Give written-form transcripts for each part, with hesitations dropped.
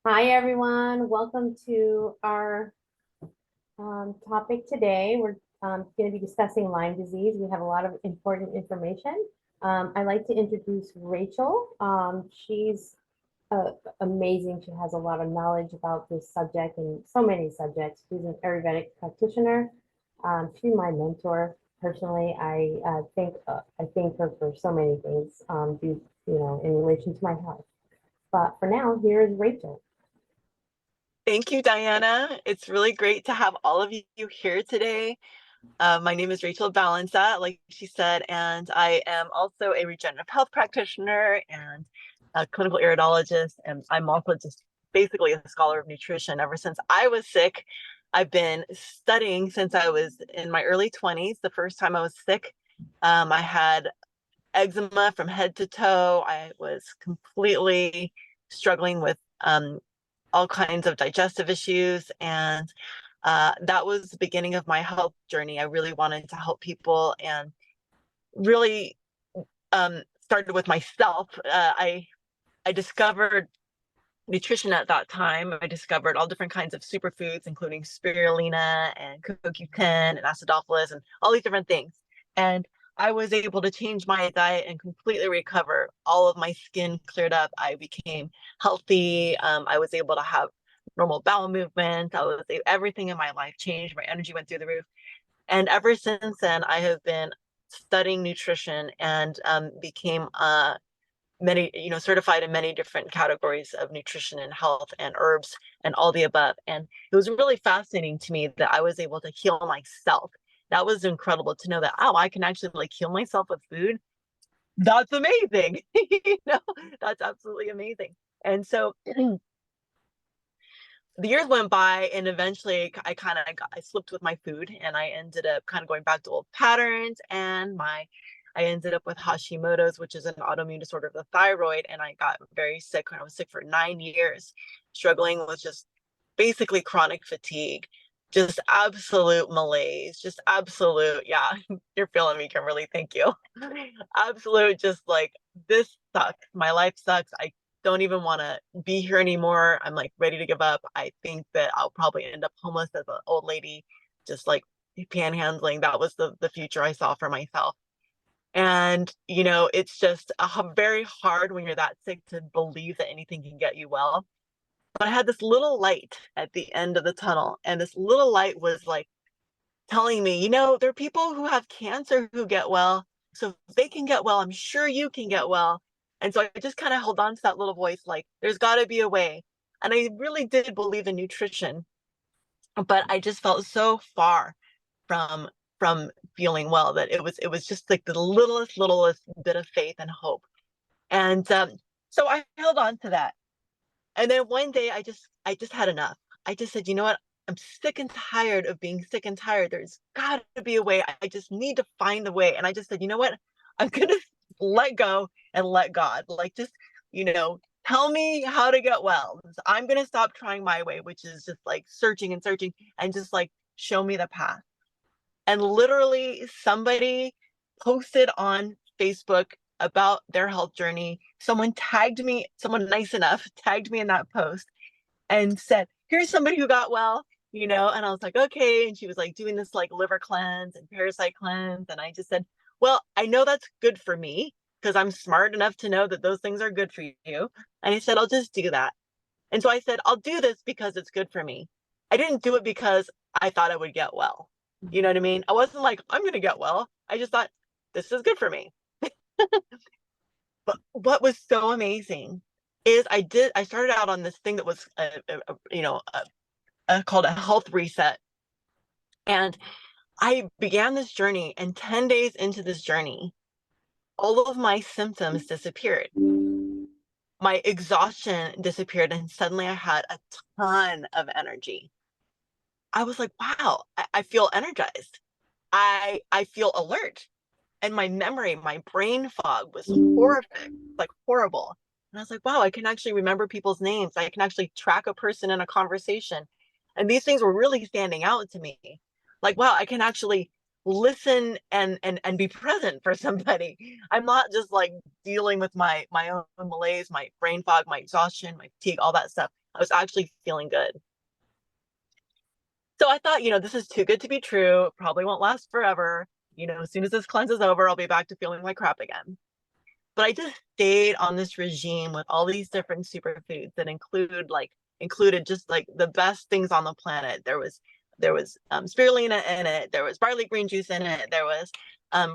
Hi, everyone. Welcome to our topic today. We're going to be discussing Lyme disease. We have a lot of important information. I'd like to introduce Rachel. She's amazing. She has a lot of knowledge about this subject and so many subjects. She's an Ayurvedic practitioner. She's my mentor personally. I thank her for so many things, in relation to my health. But for now, here is Rachel. Thank you, Diana. It's really great to have all of you here today. My name is Rachel Balanza, like she said, and I am also a regenerative health practitioner and a clinical iridologist. And I'm also just basically a scholar of nutrition. Ever since I was sick, I've been studying since I was in my early 20s. The first time I was sick, I had eczema from head to toe. I was completely struggling with all kinds of digestive issues. And that was the beginning of my health journey. I really wanted to help people and really started with myself. I discovered nutrition at that time. I discovered all different kinds of superfoods, including spirulina and CoQ10 and acidophilus and all these different things. And I was able to change my diet and completely recover. All of my skin cleared up. I became healthy. I was able to have normal bowel movement. Everything in my life changed. My energy went through the roof. And ever since then, I have been studying nutrition and became certified in many different categories of nutrition and health and herbs and all the above. And it was really fascinating to me that I was able to heal myself. That was incredible to know that, oh, I can actually like heal myself with food. That's amazing. That's absolutely amazing. And so the years went by and eventually I slipped with my food and I ended up kind of going back to old patterns and I ended up with Hashimoto's, which is an autoimmune disorder of the thyroid, and I got very sick. I was sick for 9 years, struggling with just basically chronic fatigue, just absolute malaise, just absolute, yeah, you're feeling me, Kimberly. Thank you. Absolute, just like, this sucks. My life sucks. I don't even want to be here anymore. I'm like ready to give up. I think that I'll probably end up homeless as an old lady, just like panhandling. That was the future I saw for myself. And, it's just very hard when you're that sick to believe that anything can get you well. But I had this little light at the end of the tunnel. And this little light was like telling me, there are people who have cancer who get well. So if they can get well, I'm sure you can get well. And so I just kind of held on to that little voice, like, there's got to be a way. And I really did believe in nutrition, but I just felt so far from feeling well that it was just like the littlest bit of faith and hope. And so I held on to that. And then one day I just had enough. I just said, you know what? I'm sick and tired of being sick and tired. There's got to be a way. I just need to find the way. And I just said, you know what? I'm going to let go and let God. Like, just, tell me how to get well. I'm going to stop trying my way, which is just like searching and searching and just like show me the path. And literally somebody posted on Facebook about their health journey. Someone tagged me, someone nice enough tagged me in that post and said, here's somebody who got well, and I was like, okay. And she was like doing this like liver cleanse and parasite cleanse. And I just said, well, I know that's good for me because I'm smart enough to know that those things are good for you. And I said, I'll just do that. And so I said, I'll do this because it's good for me. I didn't do it because I thought I would get well. You know what I mean? I wasn't like, I'm going to get well. I just thought, this is good for me. But what was so amazing is I started out on this thing that was, called a health reset. And I began this journey, and 10 days into this journey, all of my symptoms disappeared. My exhaustion disappeared, and suddenly I had a ton of energy. I was like, wow, I feel energized. I feel alert. And my memory, my brain fog was horrific, like horrible. And I was like, wow, I can actually remember people's names. I can actually track a person in a conversation. And these things were really standing out to me. Like, wow, I can actually listen and be present for somebody. I'm not just like dealing with my own malaise, my brain fog, my exhaustion, my fatigue, all that stuff. I was actually feeling good. So I thought, this is too good to be true. Probably won't last forever. As soon as this cleanse is over, I'll be back to feeling like crap again. But I just stayed on this regime with all these different superfoods that included just like the best things on the planet. There was spirulina in it. There was barley green juice in it. There was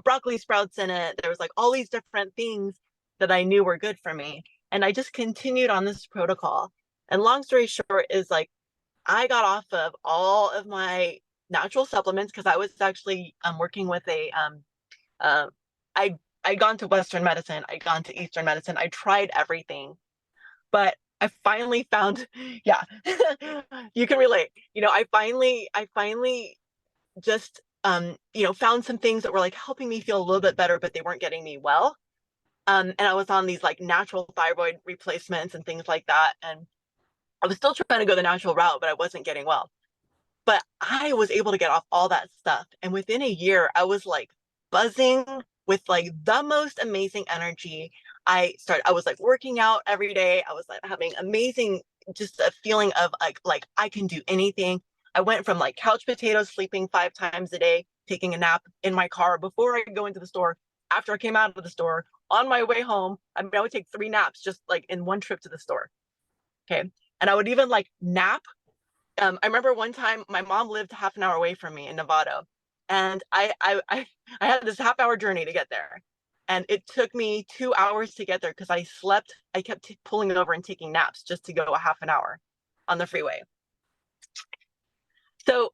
broccoli sprouts in it. There was like all these different things that I knew were good for me. And I just continued on this protocol. And long story short is like, I got off of all of my natural supplements because I was actually working with uh, I I'd gone to Western medicine, I'd gone to Eastern medicine, I tried everything, but I finally found, yeah, you can relate. I finally just found some things that were like helping me feel a little bit better, but they weren't getting me well. And I was on these like natural thyroid replacements and things like that, and I was still trying to go the natural route, but I wasn't getting well. But I was able to get off all that stuff. And within a year, I was like buzzing with like the most amazing energy. I was like working out every day. I was like having amazing, just a feeling of like I can do anything. I went from like couch potatoes, sleeping 5 times a day, taking a nap in my car before I go into the store, after I came out of the store, on my way home. I mean, I would take 3 naps just like in one trip to the store. Okay. And I would even like nap. I remember one time my mom lived half an hour away from me in Nevada, and I had this half-hour journey to get there, and it took me 2 hours to get there because I slept. I kept pulling over and taking naps just to go a half an hour on the freeway. So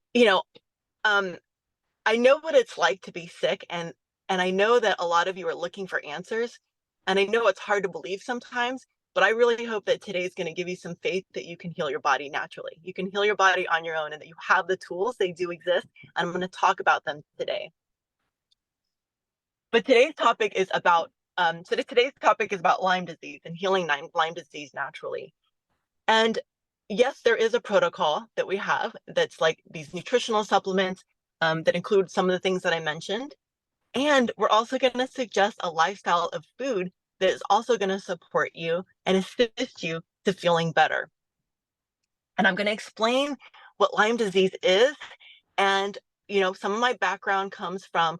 um, I know what it's like to be sick, and I know that a lot of you are looking for answers, and I know it's hard to believe sometimes, but I really hope that today is going to give you some faith that you can heal your body naturally. You can heal your body on your own, and that you have the tools. They do exist. And I'm going to talk about them today. But today's topic is about Lyme disease and healing Lyme disease naturally. And yes, there is a protocol that we have that's like these nutritional supplements that include some of the things that I mentioned. And we're also going to suggest a lifestyle of food that is also going to support you and assist you to feeling better. And I'm going to explain what Lyme disease is. And, some of my background comes from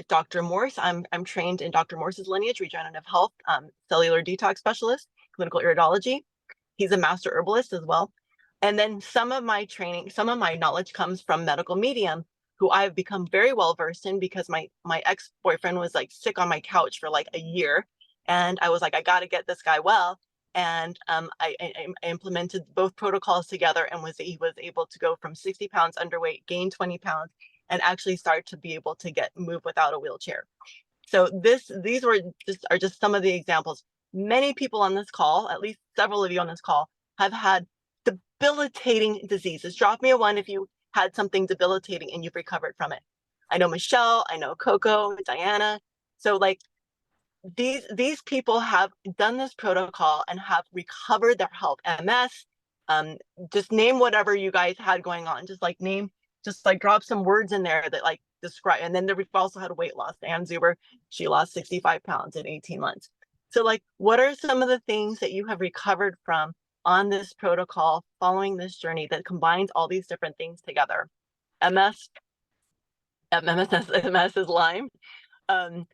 Dr. Morse. I'm trained in Dr. Morse's lineage, regenerative health, cellular detox specialist, clinical iridology. He's a master herbalist as well. And then some of my knowledge comes from medical medium, who I've become very well versed in because my ex-boyfriend was like sick on my couch for like a year. And I was like, I got to get this guy well. And I implemented both protocols together, and he was able to go from 60 pounds underweight, gain 20 pounds, and actually start to be able to move without a wheelchair. So these are just some of the examples. Many people on this call, at least several of you on this call, have had debilitating diseases. Drop me a 1 if you had something debilitating and you've recovered from it. I know Michelle, I know Coco, Diana. So like these people have done this protocol and have recovered their health. MS, just name whatever you guys had going on. Just like drop some words in there that like describe. And then we've also had weight loss. Ann Zuber, she lost 65 pounds in 18 months. So like, what are some of the things that you have recovered from on this protocol following this journey that combines all these different things together? MS, MS is Lyme. Um,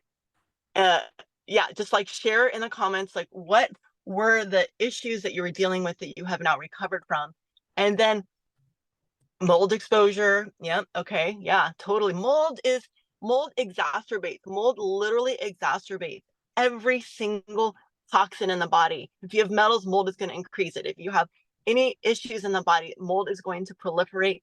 uh, yeah, just like share in the comments, like what were the issues that you were dealing with that you have now recovered from? And then mold exposure. Yeah, okay, yeah, totally. Mold exacerbates. Mold literally exacerbates every single toxin in the body. If you have metals, mold is going to increase it. If you have any issues in the body, mold is going to proliferate.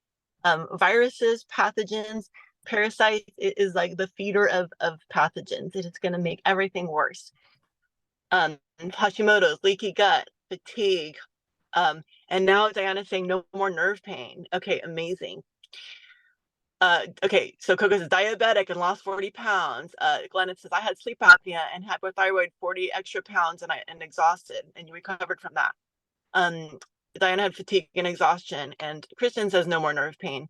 Viruses, pathogens, parasites, it is like the feeder of pathogens. It is going to make everything worse. Hashimoto's, leaky gut, fatigue. And now Diana's saying no more nerve pain. Okay, amazing. Okay, so Coco says diabetic and lost 40 pounds. Glennon says I had sleep apnea and hypothyroid, 40 extra pounds, and exhausted, and you recovered from that. Diana had fatigue and exhaustion, and Kristen says no more nerve pain.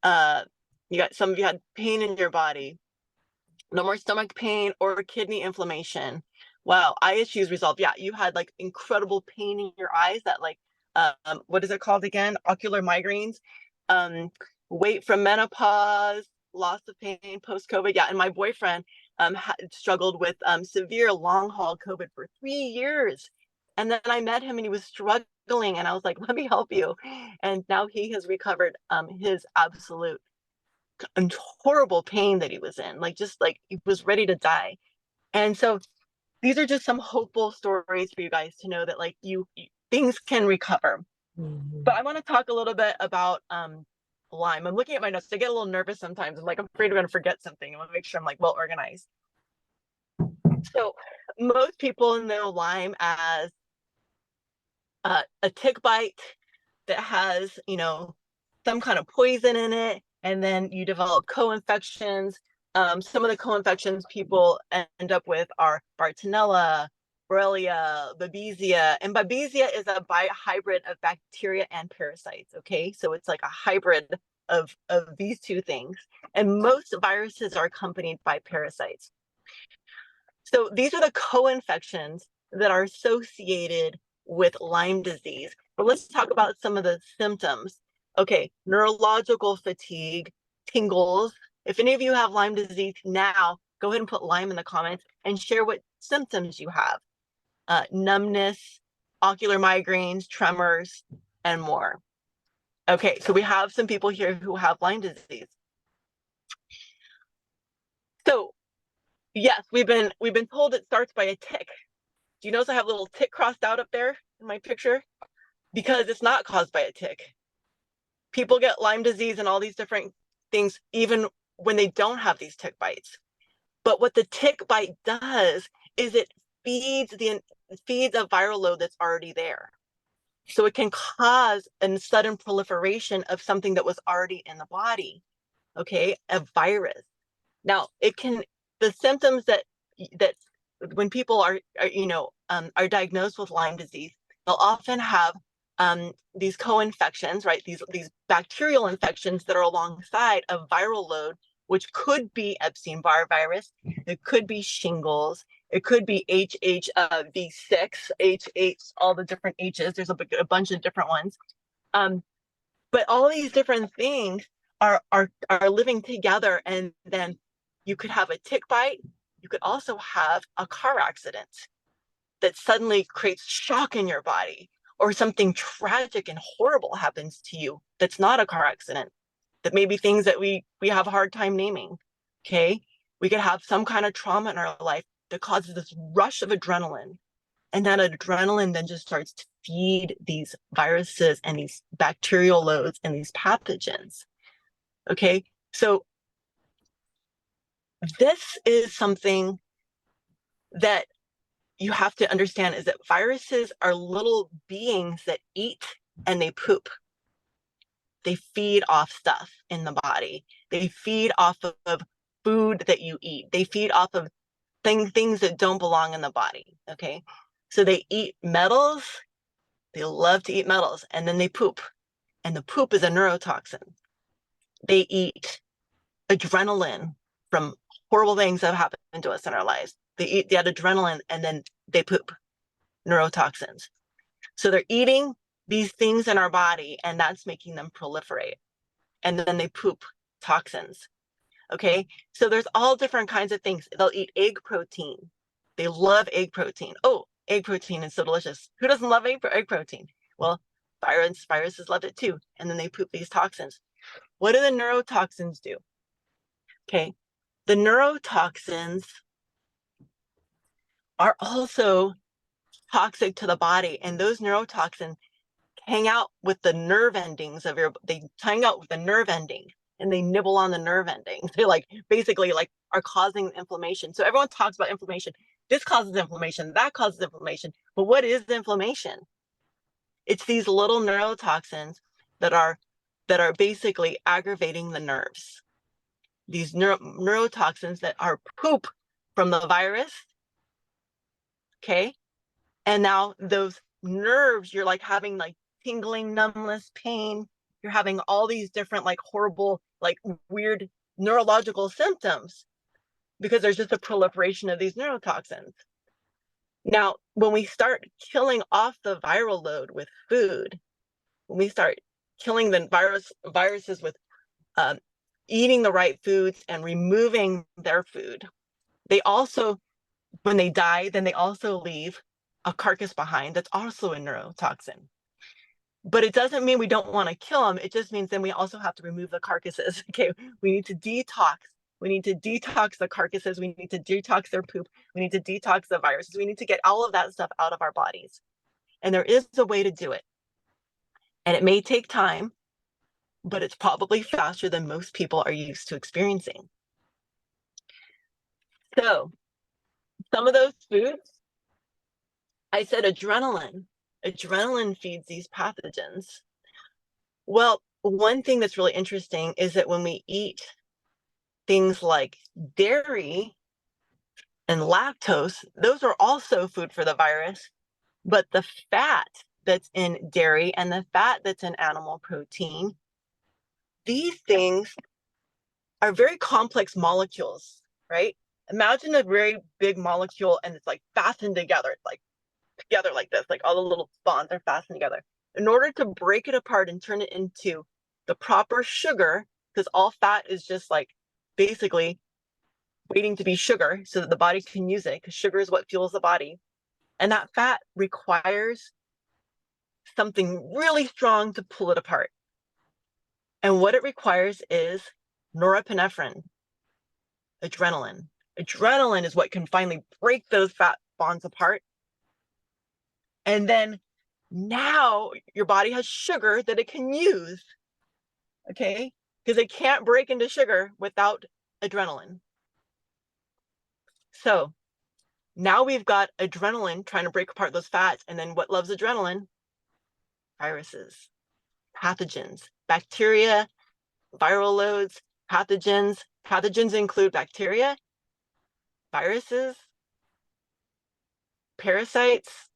You got some of you had pain in your body, no more stomach pain or kidney inflammation. Wow, eye issues resolved. Yeah, you had like incredible pain in your eyes that like what is it called again? Ocular migraines, weight from menopause, loss of pain post-COVID. Yeah, and my boyfriend struggled with severe long-haul COVID for 3 years. And then I met him and he was struggling and I was like, let me help you. And now he has recovered his absolute and horrible pain that he was in, like just like he was ready to die. And so these are just some hopeful stories for you guys to know that like things can recover. But I want to talk a little bit about Lyme. I'm looking at my notes. I get a little nervous sometimes. I'm like, I'm afraid I'm going to forget something. I want to make sure I'm like well organized. So most people know Lyme as a tick bite that has, some kind of poison in it, and then you develop co-infections. Some of the co-infections people end up with are Bartonella, Borrelia, Babesia, and Babesia is a hybrid of bacteria and parasites. Okay, so it's like a hybrid of these two things, and most viruses are accompanied by parasites. So these are the co-infections that are associated with Lyme disease. But let's talk about some of the symptoms. Okay, neurological fatigue, tingles. If any of you have Lyme disease now, go ahead and put Lyme in the comments and share what symptoms you have. Numbness, ocular migraines, tremors, and more. Okay, so we have some people here who have Lyme disease. So yes, we've been told it starts by a tick. Do you notice I have a little tick crossed out up there in my picture? Because it's not caused by a tick. People get Lyme disease and all these different things, even when they don't have these tick bites. But what the tick bite does is it feeds a viral load that's already there. So it can cause a sudden proliferation of something that was already in the body, okay, a virus. Now, the symptoms that when people are diagnosed with Lyme disease, they'll often have these co-infections, right? These bacterial infections that are alongside a viral load, which could be Epstein-Barr virus, it could be shingles, it could be HHV6, HH, all the different H's. There's a bunch of different ones. But all these different things are living together, and then you could have a tick bite. You could also have a car accident that suddenly creates shock in your body, or something tragic and horrible happens to you that's not a car accident, that may be things that we have a hard time naming. Okay, we could have some kind of trauma in our life that causes this rush of adrenaline, and that adrenaline then just starts to feed these viruses and these bacterial loads and these pathogens. Okay, so this is something that you have to understand, is that viruses are little beings that eat and they poop. They feed off stuff in the body. They feed off of food that you eat. They feed off of things that don't belong in the body. Okay, so they eat metals. They love to eat metals, and then they poop, and the poop is a neurotoxin. They eat adrenaline from horrible things that have happened to us in our lives. They eat that adrenaline, and then they poop, neurotoxins. So they're eating these things in our body, and that's making them proliferate. And then they poop toxins. Okay, so there's all different kinds of things. They'll eat egg protein. They love egg protein. Oh, egg protein is so delicious. Who doesn't love egg protein? Well, viruses love it too. And then they poop these toxins. What do the neurotoxins do? Okay, the neurotoxins are also toxic to the body, and those neurotoxins hang out with the nerve endings of they hang out with the nerve ending, and they nibble on the nerve endings. They basically are causing inflammation. So everyone talks about inflammation. This causes inflammation, that causes inflammation. But what is inflammation? It's these little neurotoxins that are basically aggravating the nerves. These neurotoxins that are poop from the virus. Okay, and now those nerves, you're having tingling, numbness, pain. You're having all these different horrible, weird neurological symptoms because there's just a proliferation of these neurotoxins. Now, when we start killing off the viral load with food, when we start killing the viruses with eating the right foods and removing their food, they also, when they die, then they also leave a carcass behind that's also a neurotoxin. But it doesn't mean we don't want to kill them. It just means then we also have to remove the carcasses. Okay, we need to detox. We need to detox the carcasses. We need to detox their poop. We need to detox the viruses. We need to get all of that stuff out of our bodies. And there is a way to do it. And it may take time, but it's probably faster than most people are used to experiencing. So some of those foods, I said adrenaline. Adrenaline feeds these pathogens. Well, one thing that's really interesting is that when we eat things like dairy and lactose, those are also food for the virus, but the fat that's in dairy and the fat that's in animal protein, these things are very complex molecules, right? Imagine a very big molecule and it's like fastened together. It's like together like this, like all the little bonds are fastened together. In order to break it apart and turn it into the proper sugar, because all fat is just like basically waiting to be sugar so that the body can use it, because sugar is what fuels the body. And that fat requires something really strong to pull it apart. And what it requires is norepinephrine, adrenaline. Adrenaline is what can finally break those fat bonds apart. And then now your body has sugar that it can use, okay? Because it can't break into sugar without adrenaline. So now we've got adrenaline trying to break apart those fats. And then what loves adrenaline? Viruses, pathogens, bacteria, viral loads, pathogens. Pathogens include bacteria, viruses, parasites,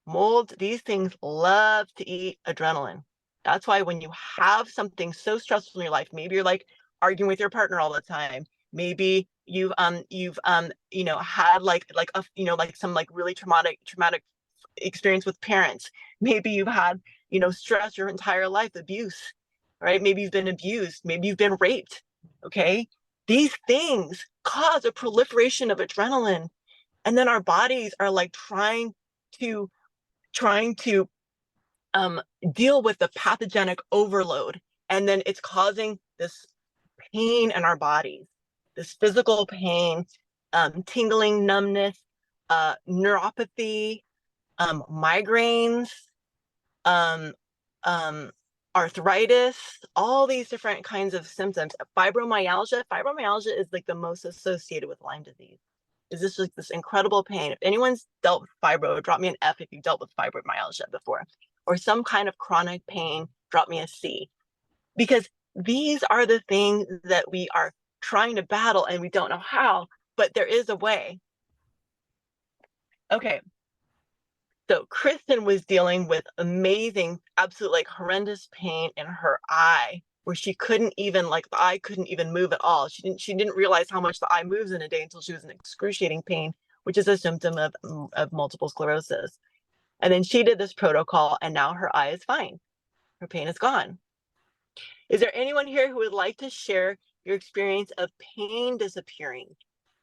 mold. These things love to eat adrenaline. That's why when you have something so stressful in your life, maybe you're like arguing with your partner all the time. Maybe you've had like some like really traumatic experience with parents. Maybe you've had, stress your entire life, abuse, right? Maybe you've been abused. Maybe you've been raped. Okay. These things cause a proliferation of adrenaline. And then our bodies are like trying to deal with the pathogenic overload. And then it's causing this pain in our bodies, this physical pain, tingling, numbness, neuropathy, migraines, um, arthritis, all these different kinds of symptoms. Fibromyalgia is like the most associated with Lyme disease. Is this like this incredible pain? If anyone's dealt with fibro, drop me an F if you've dealt with fibromyalgia before, or some kind of chronic pain, drop me a C. Because these are the things that we are trying to battle and we don't know how, but there is a way. Okay. So Kristen was dealing with amazing, absolute like horrendous pain in her eye, where she couldn't even the eye couldn't even move at all. She didn't realize how much the eye moves in a day until she was in excruciating pain, which is a symptom of multiple sclerosis. And then she did this protocol and now her eye is fine. Her pain is gone. Is there anyone here who would like to share your experience of pain disappearing?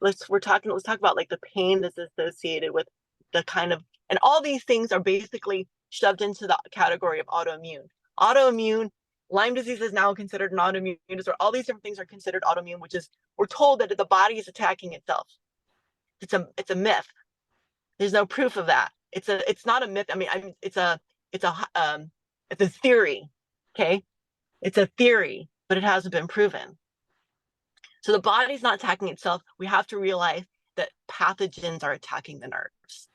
Let's talk about like the pain that's associated with the kind of, and all these things are basically shoved into the category of autoimmune. Autoimmune, Lyme disease is now considered an autoimmune disorder. All these different things are considered autoimmune, which is, we're told that the body is attacking itself. It's a myth. There's no proof of that. It's not a myth. I mean, it's a theory. Okay. It's a theory, but it hasn't been proven. So the body's not attacking itself. We have to realize that pathogens are attacking the nerves.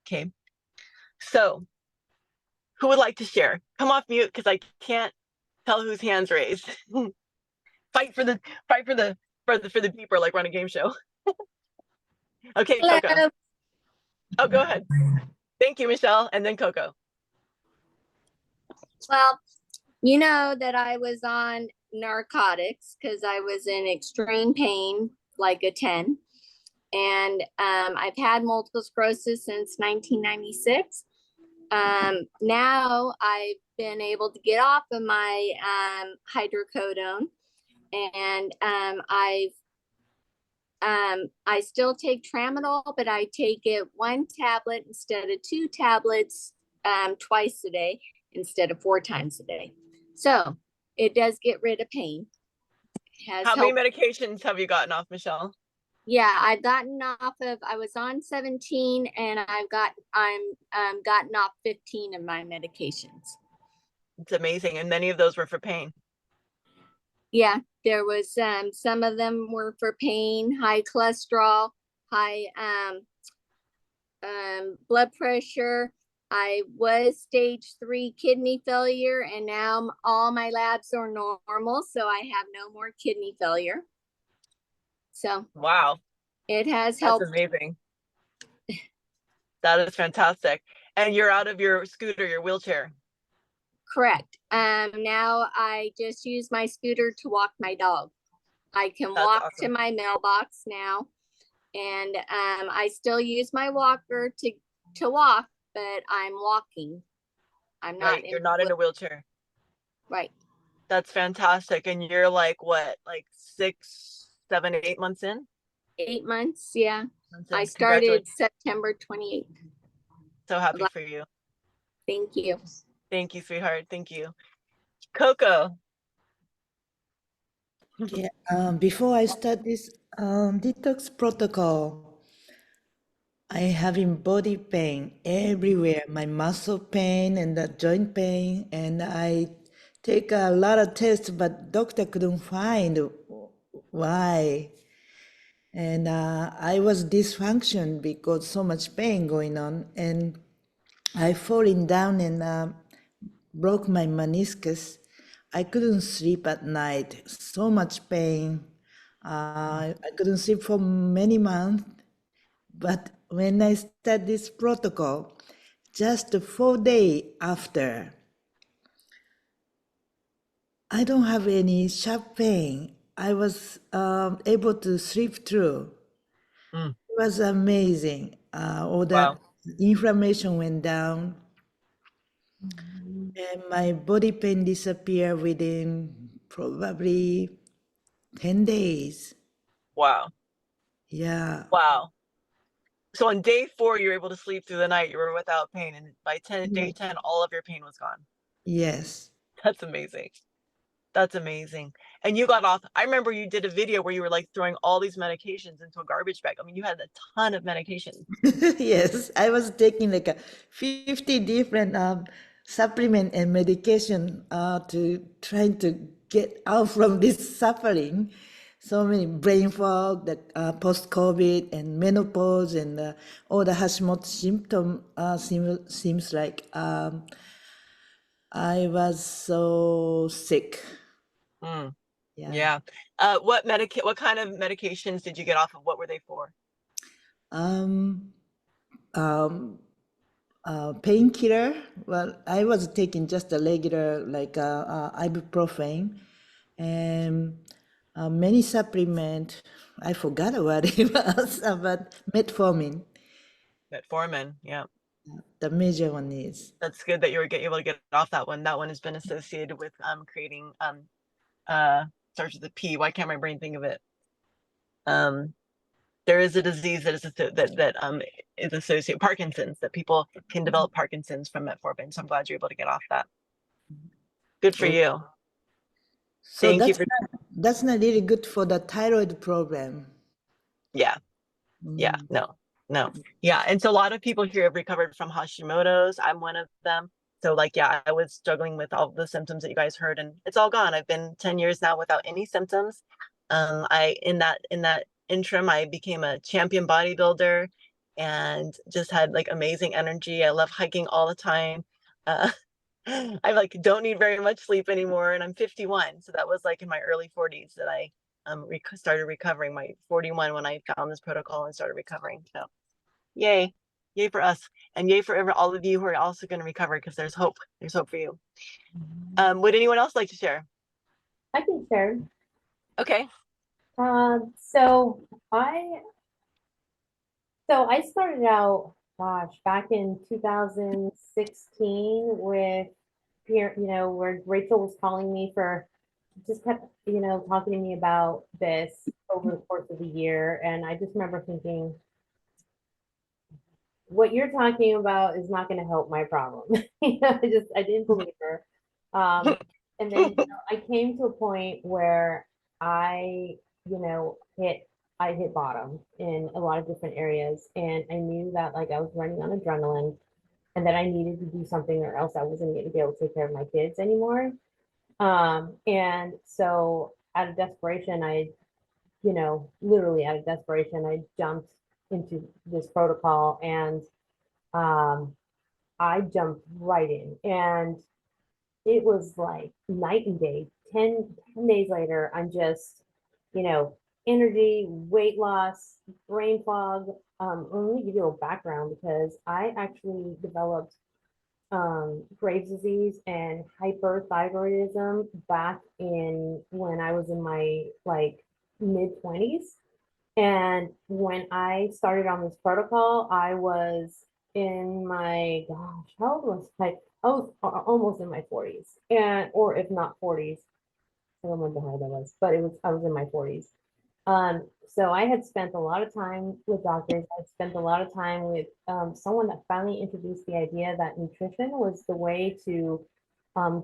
Okay. So who would like to share? Come off mute because I can't tell whose hands raised. Fight for the beeper like we're on a game show. Okay, Hello. Coco. Oh, go ahead. Thank you, Michelle, and then Coco. Well, you know that I was on narcotics because I was in extreme pain, like a 10. And I've had multiple sclerosis since 1996. Now I've been able to get off of my hydrocodone, and I still take tramadol, but I take it 1 tablet instead of 2 tablets twice a day instead of 4 times a day. So it does get rid of pain. It has How many helped. medications have you gotten off, Michelle? Yeah, I've gotten off of, I was on 17 and I'm gotten off 15 of my medications. It's amazing. And many of those were for pain. Yeah, there was some of them were for pain, high cholesterol, high blood pressure. I was stage 3 kidney failure, and now all my labs are normal, so I have no more kidney failure. So Wow, it has that's helped. amazing. That is fantastic. And you're out of your scooter, your wheelchair. Correct. Now I just use my scooter to walk my dog. I can That's walk to awesome. my mailbox now, and I still use my walker to walk, but I'm walking. I'm not Right, you're not in a wheelchair. right. That's fantastic. And you're like what, like 6, 7, 8 months in? 8 months, yeah. Months in. I started Congratulations. September 28th. So happy for you. Thank you. Thank you, sweetheart. Thank you. Coco. Yeah, before I start this detox protocol, I having body pain everywhere, my muscle pain and the joint pain, and I take a lot of tests, but doctor couldn't find why. And I was dysfunction because so much pain going on, and I falling down and broke my meniscus. I couldn't sleep at night. So much pain. I couldn't sleep for many months. But when I started this protocol, just 4 days after, I don't have any sharp pain. I was able to sleep through. Mm, It was amazing. All wow. that inflammation went down, and my body pain disappeared within probably 10 days. Wow. Yeah, Wow. So on day 4, you were able to sleep through the night. You were without pain. And by day Yes. 10, all of your pain was gone. Yes. That's amazing. That's amazing. And you got off. I remember you did a video where you were like throwing all these medications into a garbage bag. I mean, you had a ton of medications. Yes, I was taking like a 50 different supplement and medication to trying to get out from this suffering. So many brain fog, the post-COVID and menopause and all the Hashimoto symptom seems like I was so sick. Mm, Yeah. yeah. What kind of medications did you get off of? What were they for? Um, um, painkiller. Well, I was taking just a regular like ibuprofen and many supplement. I forgot what it was, but metformin. Metformin. Yeah. The major one is. That's good that you were able to get off that one. That one has been associated with creating starts with a P. Why can't my brain think of it? There is a disease that is associated Parkinson's, that people can develop Parkinson's from metformin. So I'm glad you're able to get off that. Good for Oh, you. so Thank you for that's not really good for the thyroid problem. yeah. Yeah, no. Yeah. And so a lot of people here have recovered from Hashimoto's. I'm one of them. So like, yeah, I was struggling with all the symptoms that you guys heard, and it's all gone. I've been 10 years now without any symptoms. In that interim, I became a champion bodybuilder and just had like amazing energy. I love hiking all the time. Uh, I like don't need very much sleep anymore, and I'm 51. So that was like in my early 40s that I started recovering. My 41 when I found this protocol and started recovering. So yay for us, and yay for all of you who are also going to recover, because there's hope for you. Would anyone else like to share? I can share. Okay. So I started out gosh, back in 2016 with where Rachel was calling me for, just kept, talking to me about this over the course of the year. And I just remember thinking, what you're talking about is not going to help my problem. I didn't believe her. And then I came to a point where I, I hit bottom in a lot of different areas. And I knew that like I was running on adrenaline and that I needed to do something or else I wasn't going to be able to take care of my kids anymore. And so out of desperation, literally out of desperation, I jumped into this protocol and um, I jumped right in. And it was like night and day. 10 days later, I'm just, you know, energy, weight loss, brain fog. Let me give you a little background because I actually developed Graves' disease and hyperthyroidism back in when I was in my like mid 20s. And when I started on this protocol, I was in my gosh, how old was I? I was almost in my 40s, and or if not 40s. I don't remember how old I was, but I was in my 40s. So I had spent a lot of time with doctors. I spent a lot of time with someone that finally introduced the idea that nutrition was the way to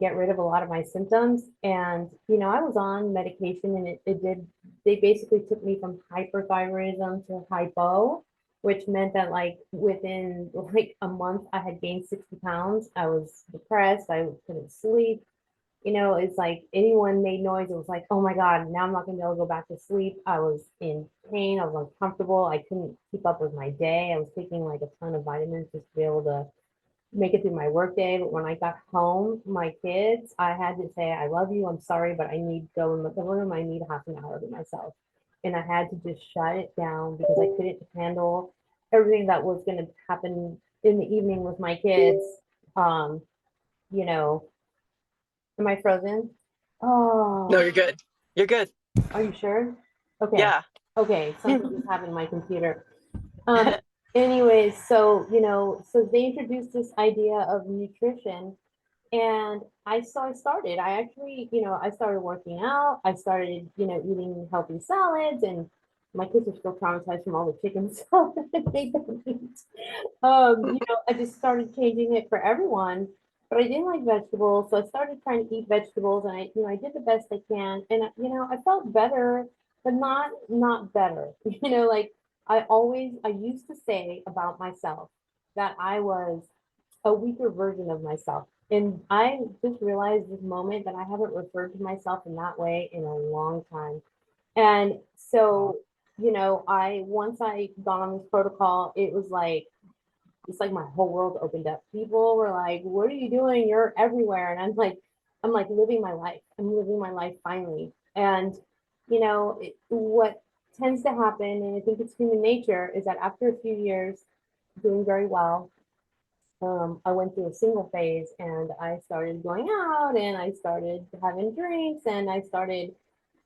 get rid of a lot of my symptoms. And, I was on medication and they basically took me from hyperthyroidism to hypo, which meant that like within like a month, I had gained 60 pounds. I was depressed. I couldn't sleep. It's like anyone made noise, it was like, oh my God, now I'm not gonna be able to go back to sleep. I was in pain, I was uncomfortable, I couldn't keep up with my day. I was taking like a ton of vitamins just to be able to make it through my workday. But when I got home, my kids, I had to say, I love you, I'm sorry, but I need to go in the room, I need half an hour to myself. And I had to just shut it down because I couldn't handle everything that was gonna happen in the evening with my kids. Um, you know, Am I frozen? No, Oh, you're good. You're good. are you sure? Okay. Yeah. Okay. Something just happened to my computer. Um, anyways, so they introduced this idea of nutrition and I started. I actually, I started working out. I started, eating healthy salads and my kids are still traumatized from all the chicken stuff that they don't eat. I just started changing it for everyone, but I didn't like vegetables, so I started trying to eat vegetables, and I did the best I can, and I felt better, but not better. Like I used to say about myself that I was a weaker version of myself, and I just realized this moment that I haven't referred to myself in that way in a long time, and so. I once I got on this protocol, it was like it's like my whole world opened up. People were like, "What are you doing? You're everywhere." And I'm like living my life. I'm living my life finally. And what tends to happen, and I think it's human nature, is that after a few years doing very well, I went through a single phase, and I started going out, and I started having drinks, and I started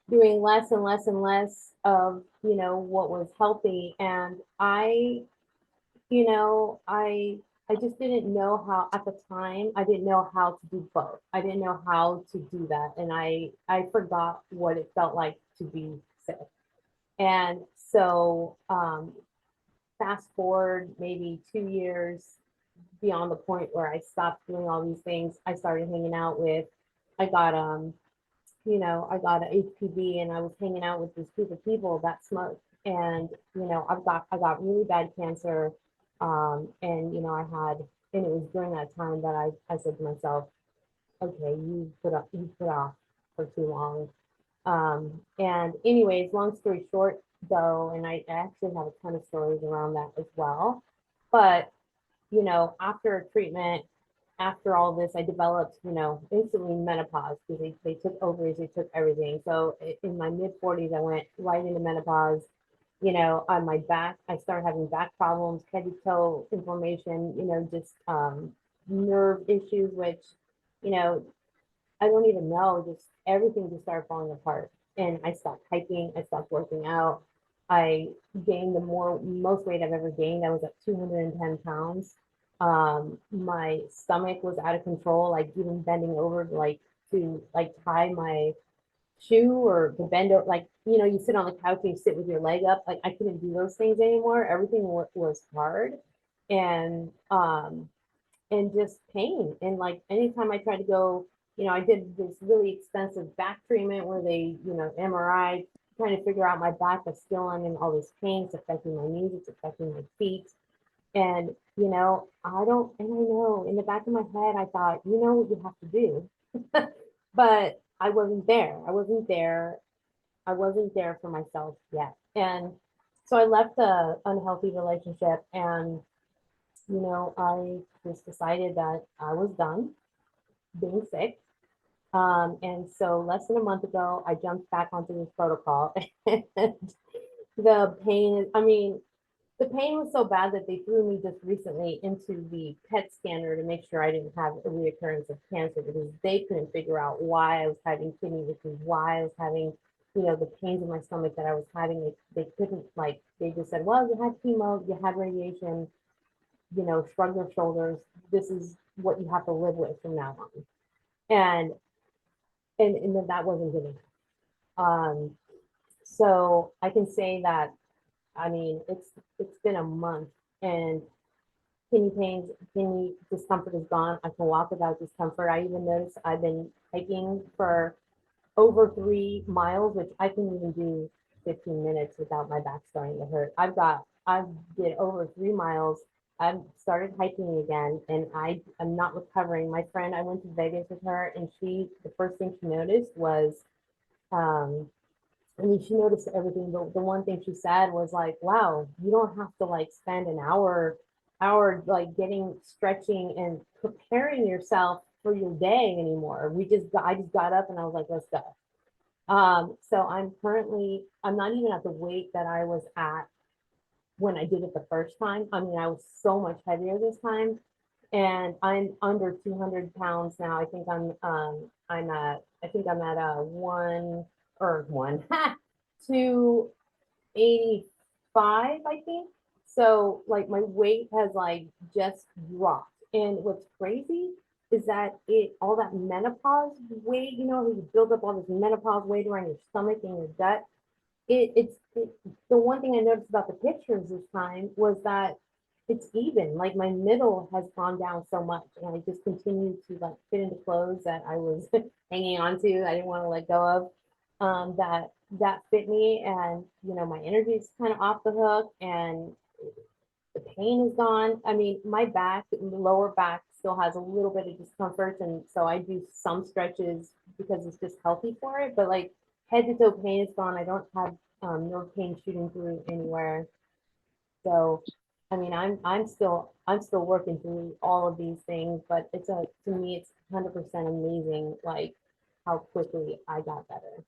doing less and less and less of what was healthy, and I just didn't know how at the time. I didn't know how to do both. I didn't know how to do that, and I forgot what it felt like to be sick. And so, fast forward maybe 2 years beyond the point where I stopped doing all these things. I started hanging out with. I got I got an HPV, and I was hanging out with this group of people that smoked, and I got really bad cancer, and and it was during that time that I said to myself, okay, you put off for too long, and anyways, long story short though, and I actually have a ton of stories around that as well, but after treatment, after all this, I developed, instantly menopause because they took ovaries, they took everything. So in my mid 40s, I went right into menopause. On my back, I started having back problems, head to toe inflammation, just nerve issues, which, you know, I don't even know, just everything just started falling apart. And I stopped hiking, I stopped working out. I gained the most weight I've ever gained. I was at 210 pounds. My stomach was out of control, like even bending over to tie my shoe or to bend over, like, you sit on the couch and you sit with your leg up. Like I couldn't do those things anymore. Everything was hard and just pain. And like anytime I tried to go, I did this really expensive back treatment where they, MRI, trying to figure out my back, but still I'm in all this pain. It's affecting my knees, it's affecting my feet. And, I don't, and I know in the back of my head, I thought, you know what you have to do. But I wasn't there. I wasn't there. I wasn't there for myself yet. And so I left the unhealthy relationship and, I just decided that I was done being sick. And so less than a month ago, I jumped back onto this protocol. And the pain, I mean, the pain was so bad that they threw me just recently into the PET scanner to make sure I didn't have a reoccurrence of cancer because they couldn't figure out why I was having kidney issues, why I was having, the pains in my stomach that I was having. They couldn't, like, they just said, well, you had chemo, you had radiation, shrug their shoulders. This is what you have to live with from now on. And then that wasn't good enough. So I can say that, I mean, it's been a month and kidney pains, kidney discomfort is gone. I can walk without discomfort. I even noticed I've been hiking for over 3 miles, which I can even do 15 minutes without my back starting to hurt. I did over 3 miles. I've started hiking again and I'm not recovering. My friend, I went to Vegas with her and the first thing she noticed was, I mean, she noticed everything, but the one thing she said was like, wow, you don't have to like spend an hour like getting stretching and preparing yourself for your day anymore. I just got up and I was like, let's go. So I'm not even at the weight that I was at when I did it the first time. I mean, I was so much heavier this time and I'm under 200 pounds now. I think I'm at one or one, 285, I think. So like my weight has like just dropped. And what's crazy is that all that menopause weight, you build up all this menopause weight around your stomach and your gut. The one thing I noticed about the pictures this time was that it's even, like my middle has gone down so much and I just continue to like fit into clothes that I was hanging on to, I didn't want to let go of, that fit me. And my energy is kind of off the hook and the pain is gone. I mean, my back, lower back still has a little bit of discomfort. And so I do some stretches because it's just healthy for it. But like head to toe pain is gone. I don't have nerve pain shooting through anywhere. So, I mean, I'm still working through all of these things, but to me, it's 100% amazing, like how quickly I got better.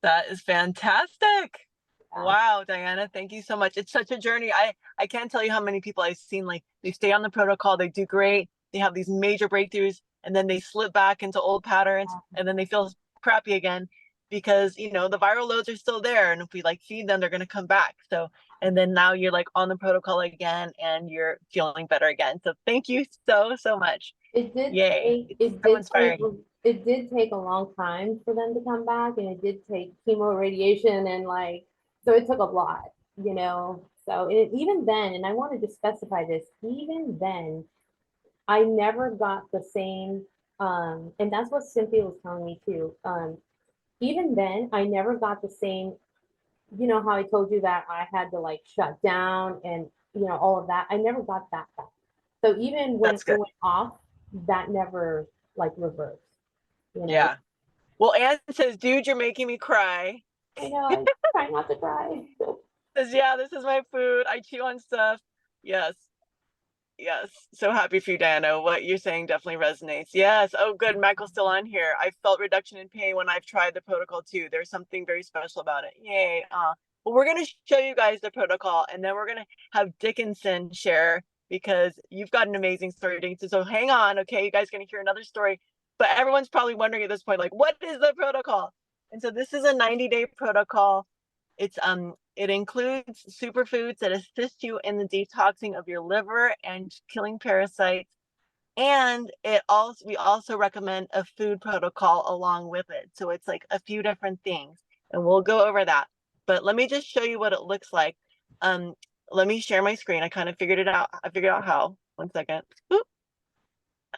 That is fantastic. Yeah. Wow, Diana, thank you so much. It's such a journey. I can't tell you how many people I've seen, like they stay on the protocol, they do great, they have these major breakthroughs, and then they slip back into old patterns, and then they feel crappy again because the viral loads are still there. And if we like feed them, they're gonna come back. So, and then now you're like on the protocol again and you're feeling better again. So thank you so much. It did Yay. take, It's so inspiring. it did take a long time for them to come back, and it did take chemo, radiation, and like, so it took a lot, So even then, and I wanted to specify this, even then, I never got the same, and that's what Cynthia was telling me too. Even then, I never got the same, how I told you that I had to like shut down and, all of that. I never got that back. So even when That's it good. went off, that never like reversed, Yeah. Well, Anne says, dude, you're making me cry. I know, I try not to cry. Says, yeah, this is my food. I chew on stuff. Yes. Yes. So happy for you, Diana. What you're saying definitely resonates. Yes. Oh, good. Michael's still on here. I felt reduction in pain when I've tried the protocol too. There's something very special about it. Yay. Well, we're going to show you guys the protocol and then we're going to have Dickinson share because you've got an amazing story, Dickinson. So hang on. Okay. You guys are going to hear another story, but everyone's probably wondering at this point, like, what is the protocol? And so this is a 90-day protocol. It's it includes superfoods that assist you in the detoxing of your liver and killing parasites. And we also recommend a food protocol along with it. So it's like a few different things, and we'll go over that. But let me just show you what it looks like. Let me share my screen. I kind of figured it out. I figured out how. 1 second. Oop.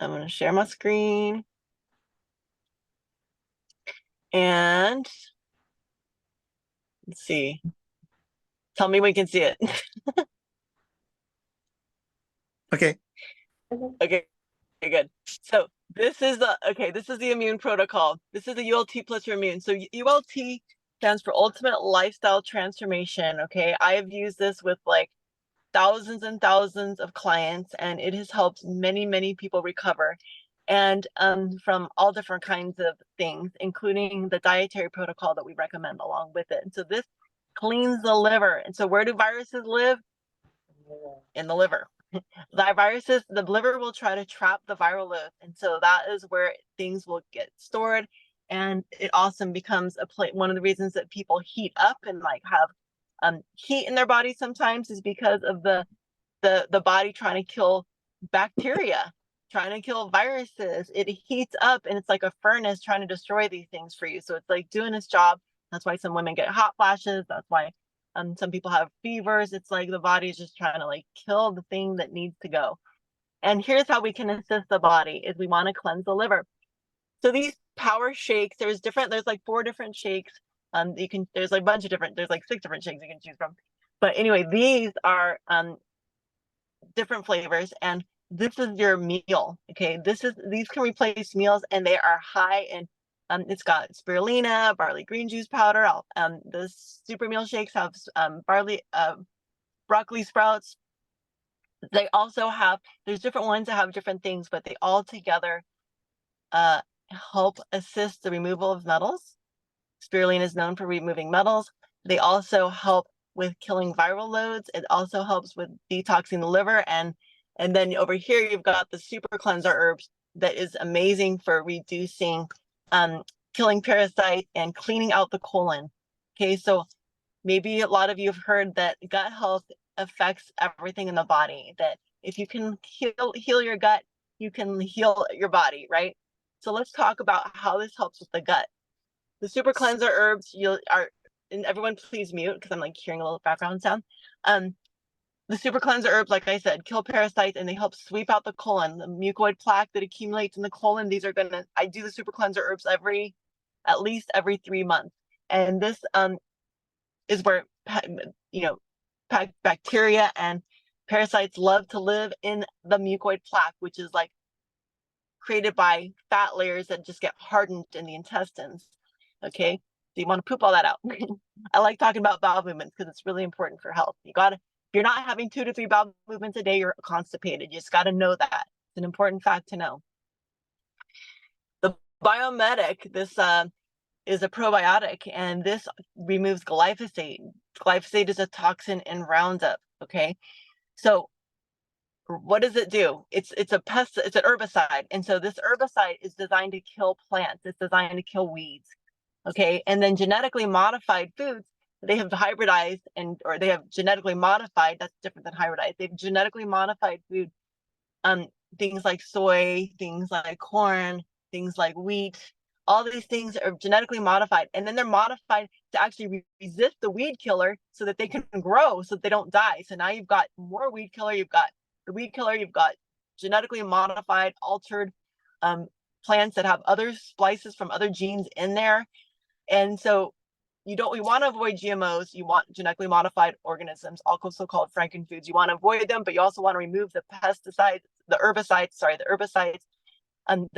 I'm going to share my screen. And let's see. Tell me when you can see it. Okay. Okay, good. So this is the immune protocol. This is the ULT plus your immune. So ULT stands for Ultimate Lifestyle Transformation. Okay, I have used this with like thousands and thousands of clients, and it has helped many, many people recover, and from all different kinds of things, including the dietary protocol that we recommend along with it. And so this cleans the liver. And so where do viruses live? In the liver. The liver will try to trap the viral load, and so that is where things will get stored. And it also becomes one of the reasons that people heat up and like have heat in their body sometimes is because of the body trying to kill bacteria, trying to kill viruses. It heats up, and it's like a furnace trying to destroy these things for you. So it's like doing its job. That's why some women get hot flashes. That's why some people have fevers. It's like the body is just trying to like kill the thing that needs to go. And here's how we can assist the body is we want to cleanse the liver. So these power shakes, there's like 4 different shakes. There's like a bunch of there's like 6 different shakes you can choose from. But anyway, these are different flavors, and this is your meal. Okay, these can replace meals, and they are high in it's got spirulina, barley green juice powder. The super meal shakes have broccoli sprouts. They also have, there's different ones that have different things, but they all together help assist the removal of metals. Spirulina is known for removing metals. They also help with killing viral loads. It also helps with detoxing the liver. And then over here, you've got the super cleanser herbs that is amazing for reducing, killing parasites and cleaning out the colon. Okay, so maybe a lot of you have heard that gut health affects everything in the body, that if you can heal your gut, you can heal your body, right? So let's talk about how this helps with the gut. The super cleanser herbs, and everyone please mute because I'm like hearing a little background sound. The super cleanser herbs, like I said, kill parasites, and they help sweep out the colon, the mucoid plaque that accumulates in the colon. I do the super cleanser herbs at least every 3 months. And this is where, bacteria and parasites love to live in the mucoid plaque, which is like created by fat layers that just get hardened in the intestines. Okay, so you want to poop all that out. I like talking about bowel movements because it's really important for health. If you're not having 2 to 3 bowel movements a day, you're constipated. You just got to know that. It's an important fact to know. The Biomedic, this is a probiotic, and this removes glyphosate. Glyphosate is a toxin in Roundup. Okay, so what does it do? It's an herbicide, and so this herbicide is designed to kill plants. It's designed to kill weeds. Okay, and then genetically modified foods, they have hybridized or they have genetically modified. That's different than hybridized. They've genetically modified food, things like soy, things like corn, things like wheat. All these things are genetically modified, and then they're modified to actually resist the weed killer so that they can grow, so that they don't die. So now you've got more weed killer. You've got the weed killer. You've got genetically modified, altered plants that have other splices from other genes in there. And so we want to avoid GMOs. You want genetically modified organisms, also called frankenfoods. You want to avoid them, but you also want to remove the herbicides that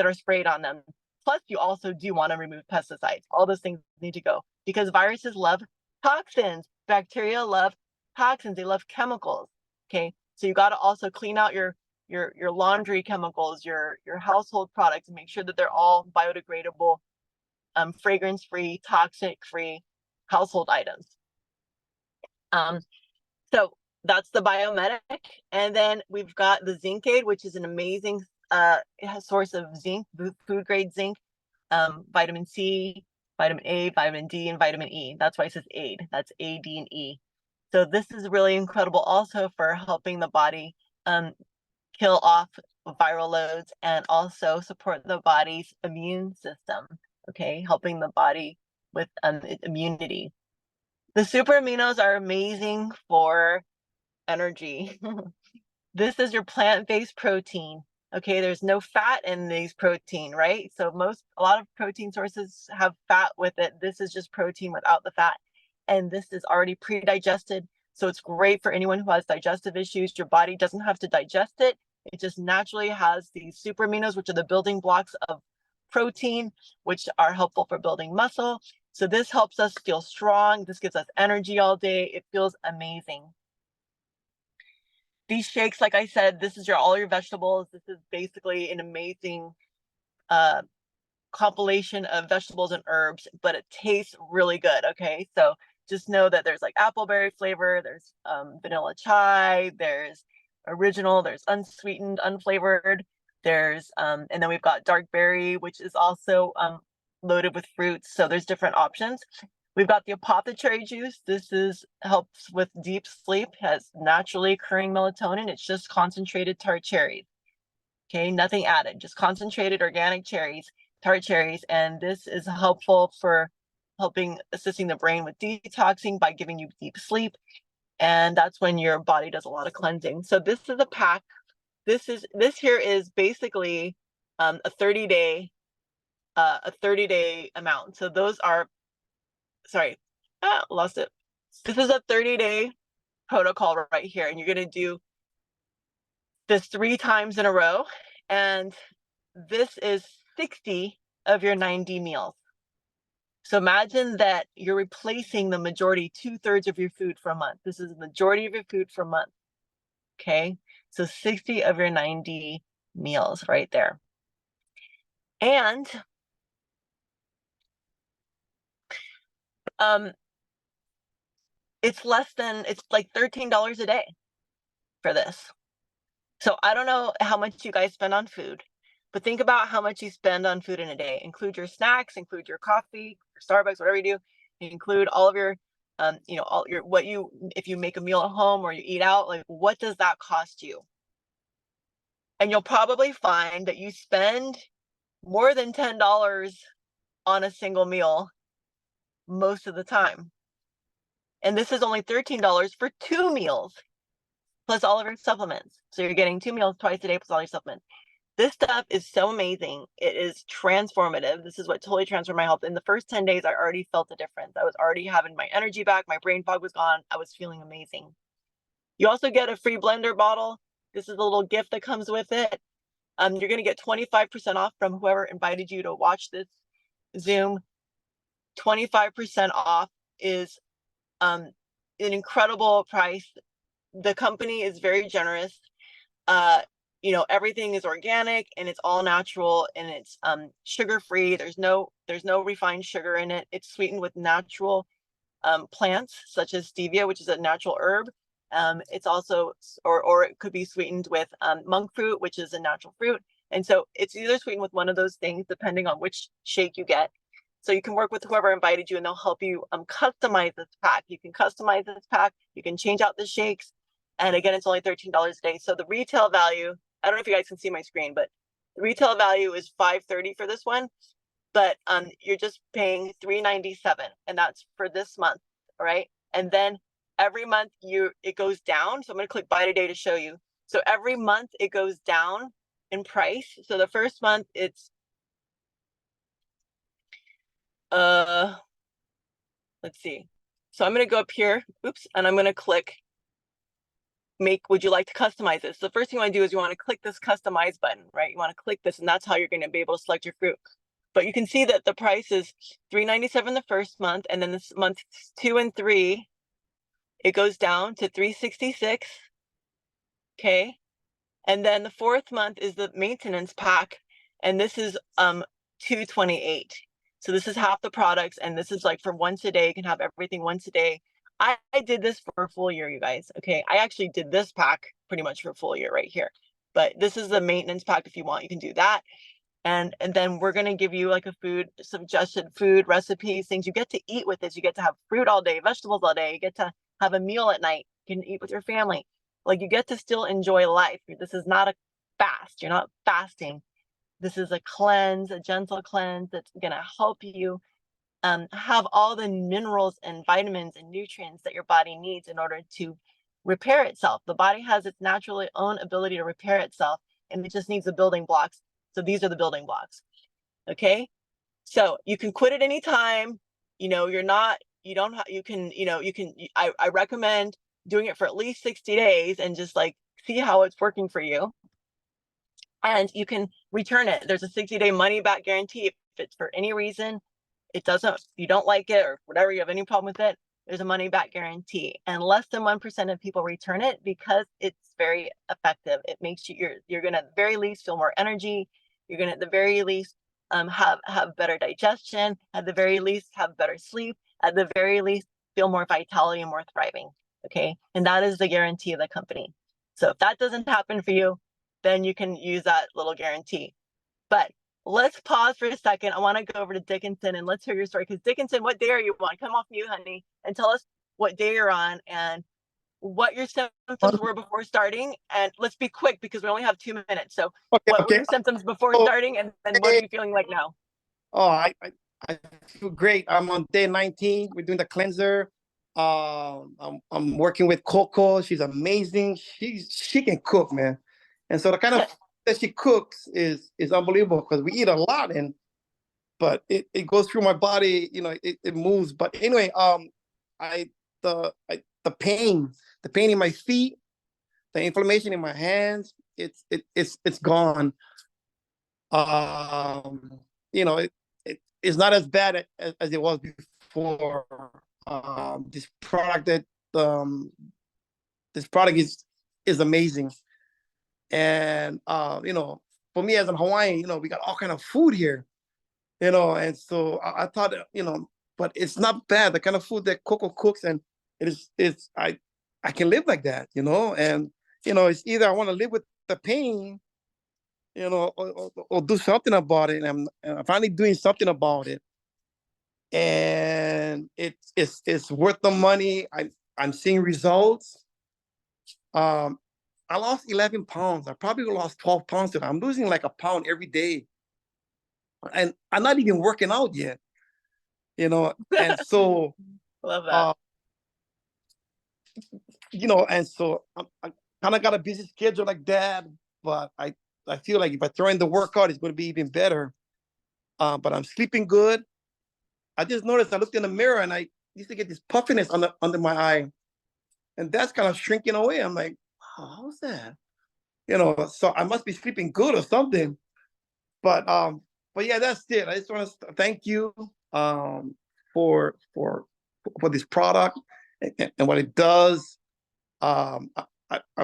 are sprayed on them. Plus, you also do want to remove pesticides. All those things need to go because viruses love toxins. Bacteria love toxins. They love chemicals. Okay, so you got to also clean out your laundry chemicals, your household products, and make sure that they're all biodegradable, fragrance-free, toxic-free household items. So that's the Biomedic. And then we've got the Zinc Aid, which is an amazing source of zinc, food-grade zinc, vitamin C, vitamin A, vitamin D, and vitamin E. That's why it says aid. That's A, D, and E. So this is really incredible also for helping the body kill off viral loads and also support the body's immune system, okay, helping the body with immunity. The super aminos are amazing for energy. This is your plant-based protein. Okay, there's no fat in these protein, right? So a lot of protein sources have fat with it. This is just protein without the fat. And this is already pre-digested. So it's great for anyone who has digestive issues. Your body doesn't have to digest it. It just naturally has these super aminos, which are the building blocks of protein, which are helpful for building muscle. So this helps us feel strong. This gives us energy all day. It feels amazing. These shakes, like I said, this is all your vegetables. This is basically an amazing compilation of vegetables and herbs, but it tastes really good, okay? So just know that there's like appleberry flavor, there's vanilla chai, there's original, there's unsweetened, unflavored, there's, and then we've got dark berry, which is also loaded with fruits. So there's different options. We've got the apothecary juice. This helps with deep sleep, has naturally occurring melatonin. It's just concentrated tart cherries. Okay, nothing added, just concentrated organic cherries, tart cherries. And this is helpful for assisting the brain with detoxing by giving you deep sleep. And that's when your body does a lot of cleansing. So this is a pack. This here is basically a 30-day amount. So those are, sorry, lost it. This is a 30-day protocol right here, and you're going to do this 3 times in a row, and this is 60 of your 90 meals. So imagine that you're replacing the majority, 2/3 of your food for a month. This is the majority of your food for a month. Okay, so 60 of your 90 meals right there. And it's like $13 a day for this. So I don't know how much you guys spend on food, but think about how much you spend on food in a day. Include your snacks, include your coffee, your Starbucks, whatever you do. Include all of your, if you make a meal at home or you eat out, like what does that cost you? And you'll probably find that you spend more than $10 on a single meal most of the time. And this is only $13 for 2 meals, plus all of your supplements. So you're getting 2 meals twice a day plus all your supplements. This stuff is so amazing. It is transformative. This is what totally transformed my health. In the first 10 days, I already felt a difference. I was already having my energy back. My brain fog was gone. I was feeling amazing. You also get a free blender bottle. This is a little gift that comes with it. You're going to get 25% off from whoever invited you to watch this Zoom. 25% off is an incredible price. The company is very generous. Everything is organic and it's all natural and it's sugar-free. There's no refined sugar in it. It's sweetened with natural plants such as stevia, which is a natural herb. It's also, or it could be sweetened with monk fruit, which is a natural fruit. And so it's either sweetened with one of those things, depending on which shake you get. So you can work with whoever invited you and they'll help you customize this pack. You can customize this pack. You can change out the shakes. And again, it's only $13 a day. So the retail value, I don't know if you guys can see my screen, but the retail value is $530 for this one. But you're just paying $397, and that's for this month, all right? And then every month it goes down. So I'm going to click buy today to show you. So every month it goes down in price. So the first month it's let's see. So I'm going to go up here, and I'm going to click would you like to customize this? So the first thing you want to do is you want to click this customize button, right? You want to click this, and that's how you're going to be able to select your fruit. But you can see that the price is $397 the first month, and then this month 2 and 3, it goes down to $366. Okay. And then the 4th month is the maintenance pack, and this is $228. So this is half the products, and this is like for once a day. You can have everything once a day. I did this for a full year, you guys. Okay, I actually did this pack pretty much for a full year right here. But this is the maintenance pack. If you want, you can do that. And then we're going to give you like a suggested food recipes, things you get to eat with this. You get to have fruit all day, vegetables all day. You get to have a meal at night. You can eat with your family. Like, you get to still enjoy life. This is not a fast. You're not fasting. This is a cleanse, a gentle cleanse that's going to help you have all the minerals and vitamins and nutrients that your body needs in order to repair itself. The body has its naturally own ability to repair itself, and it just needs the building blocks. So these are the building blocks. Okay. So you can quit at any time. You know, you're not, you don't have, you can, I recommend doing it for at least 60 days and just like see how it's working for you. And you can return it. There's a 60-day money back guarantee. If it's for any reason, you don't like it or whatever, you have any problem with it, there's a money back guarantee. And less than 1% of people return it because it's very effective. It makes you're going to at the very least feel more energy. You're going to at the very least have better digestion, at the very least have better sleep, at the very least feel more vitality and more thriving. Okay. And that is the guarantee of the company. So if that doesn't happen for you, then you can use that little guarantee. But let's pause for a second. I want to go over to Dickinson and let's hear your story. Because Dickinson, what day are you on? Come off mute, honey, and tell us what day you're on and what your symptoms were before starting. And let's be quick because we only have 2 minutes. So what were your symptoms before starting, and then what are you feeling like now? Oh, I feel great. I'm on day 19. We're doing the cleanser. I'm working with Coco. She's amazing. She can cook, man. And so the kind of that she cooks is unbelievable because we eat a lot, but it goes through my body, you know, it moves. But anyway, the pain in my feet, the inflammation in my hands, it's gone. You know, it's not as bad as it was before. This product is amazing. And you know, for me as a Hawaiian, you know, we got all kind of food here, you know, and so I thought, you know, but it's not bad. The kind of food that Coco cooks, and I can live like that, you know, and you know, it's either I want to live with the pain, you know, or do something about it. And I'm finally doing something about it, and it's worth the money. I'm seeing results. I lost 11 pounds. I probably lost 12 pounds today. I'm losing like a pound every day. And I'm not even working out yet, you know? And so, Love that. You know, and so I kind of got a busy schedule like that, but I feel like if I throw in the workout, it's going to be even better. But I'm sleeping good. I just noticed I looked in the mirror and I used to get this puffiness under my eye. And that's kind of shrinking away. I'm like, oh, how's that? You know, so I must be sleeping good or something. But yeah, that's it. I just want to thank you for this product and what it does. I'm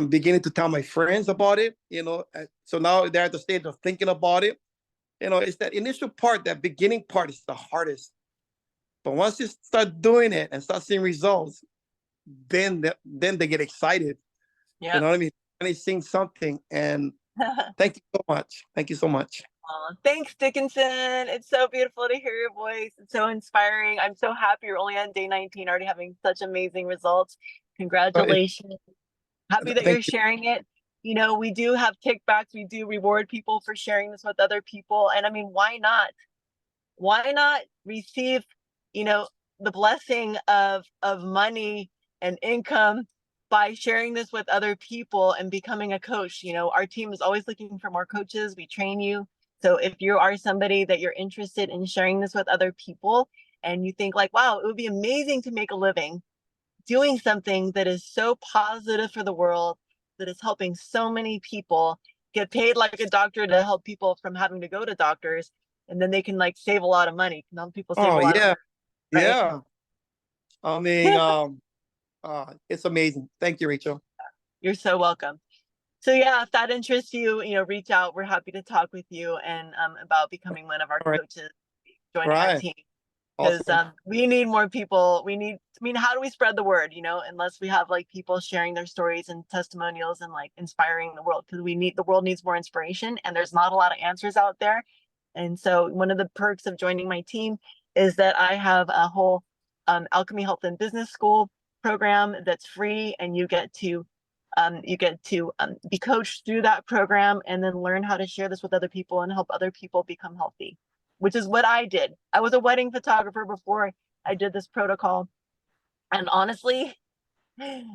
beginning to tell my friends about it, you know. So now they're at the stage of thinking about it. You know, it's that initial part, that beginning part is the hardest. But once you start doing it and start seeing results, then they get excited. Yeah. You know what I mean? And they sing something. And thank you so much. Thank you so much. Thanks, Dickinson. It's so beautiful to hear your voice. It's so inspiring. I'm so happy you're only on day 19, already having such amazing results. Congratulations. Happy that you're sharing it. You know, we do have kickbacks. We do reward people for sharing this with other people. And I mean, why not? Why not receive, you know, the blessing of money and income by sharing this with other people and becoming a coach? You know, our team is always looking for more coaches. We train you. So if you are somebody that you're interested in sharing this with other people and you think like, wow, it would be amazing to make a living doing something that is so positive for the world, that is helping so many people, get paid like a doctor to help people from having to go to doctors, and then they can like save a lot of money. Now people save a lot of money, right? Yeah. I mean, it's amazing. Thank you, Rachel. You're so welcome. So yeah, if that interests you, you know, reach out. We're happy to talk with you and about becoming one of our coaches, joining our team. Because we need more people. I mean, how do we spread the word, you know, unless we have like people sharing their stories and testimonials and like inspiring the world, because the world needs more inspiration and there's not a lot of answers out there. And so one of the perks of joining my team is that I have a whole Alchemy Health and Business School program that's free, and you get to be coached through that program and then learn how to share this with other people and help other people become healthy, which is what I did. I was a wedding photographer before I did this protocol. And honestly,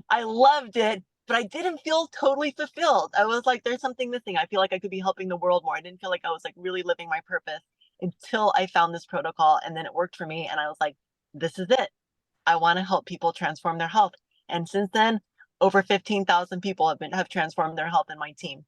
I loved it, but I didn't feel totally fulfilled. I was like, there's something missing. I feel like I could be helping the world more. I didn't feel like I was like really living my purpose until I found this protocol, and then it worked for me. And I was like, this is it. I want to help people transform their health. And since then, over 15,000 people have transformed their health in my team.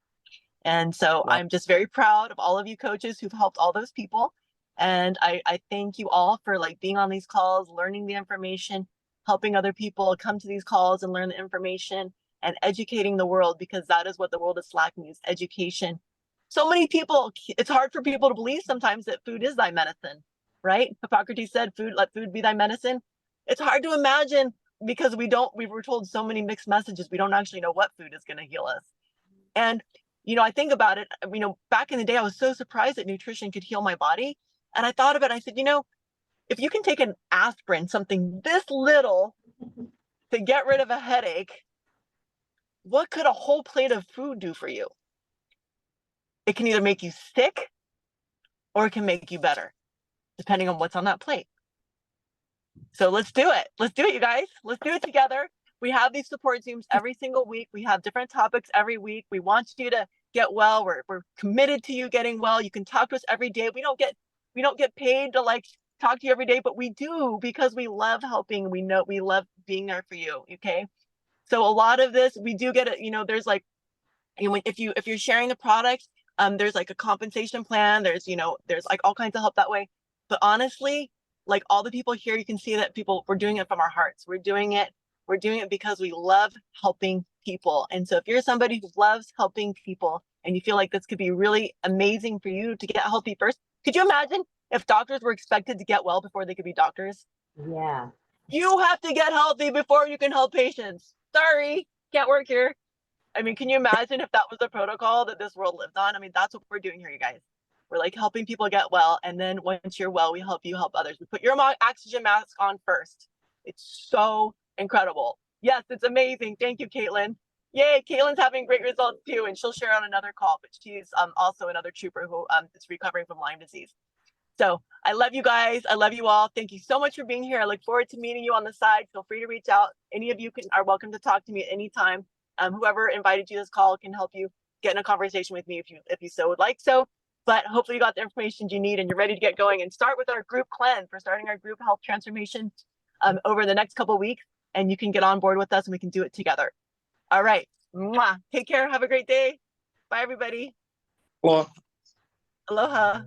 And so Wow. I'm just very proud of all of you coaches who've helped all those people. And I thank you all for like being on these calls, learning the information, helping other people come to these calls and learn the information, and educating the world, because that is what the world is lacking, is education. So many people, it's hard for people to believe sometimes that food is thy medicine, right? Hippocrates said, let food be thy medicine. It's hard to imagine because we were told so many mixed messages. We don't actually know what food is going to heal us. And, I think about it, back in the day, I was so surprised that nutrition could heal my body. And I thought of it, I said, if you can take an aspirin, something this little, to get rid of a headache, what could a whole plate of food do for you? It can either make you sick or it can make you better, depending on what's on that plate. So let's do it. Let's do it, you guys. Let's do it together. We have these support Zooms every single week. We have different topics every week. We want you to get well. We're committed to you getting well. You can talk to us every day. We don't get paid to like talk to you every day, but we do because we love helping. We know we love being there for you. Okay. So a lot of this, we do get it, there's like, if you're sharing the product, there's like a compensation plan. There's like all kinds of help that way. But honestly, like all the people here, you can see that we're doing it from our hearts. We're doing it because we love helping people. And so if you're somebody who loves helping people and you feel like this could be really amazing for you to get healthy first, could you imagine if doctors were expected to get well before they could be doctors? Yeah. You have to get healthy before you can help patients. Sorry, can't work here. Can you imagine if that was the protocol that this world lived on? That's what we're doing here, you guys. We're like helping people get well. And then once you're well, we help you help others. We put your oxygen mask on first. It's so incredible. Yes, it's amazing. Thank you, Caitlin. Yay, Caitlin's having great results too. And she'll share on another call, but she's also another trooper who is recovering from Lyme disease. So I love you guys. I love you all. Thank you so much for being here. I look forward to meeting you on the side. Feel free to reach out. Any of you are welcome to talk to me at any time. Whoever invited you to this call can help you get in a conversation with me if you so would like so. But hopefully you got the information you need and you're ready to get going and start with our group cleanse. We're starting our group health transformation over the next couple of weeks, and you can get on board with us and we can do it together. All right. Mwah. Take care. Have a great day. Bye, everybody. Well, Aloha.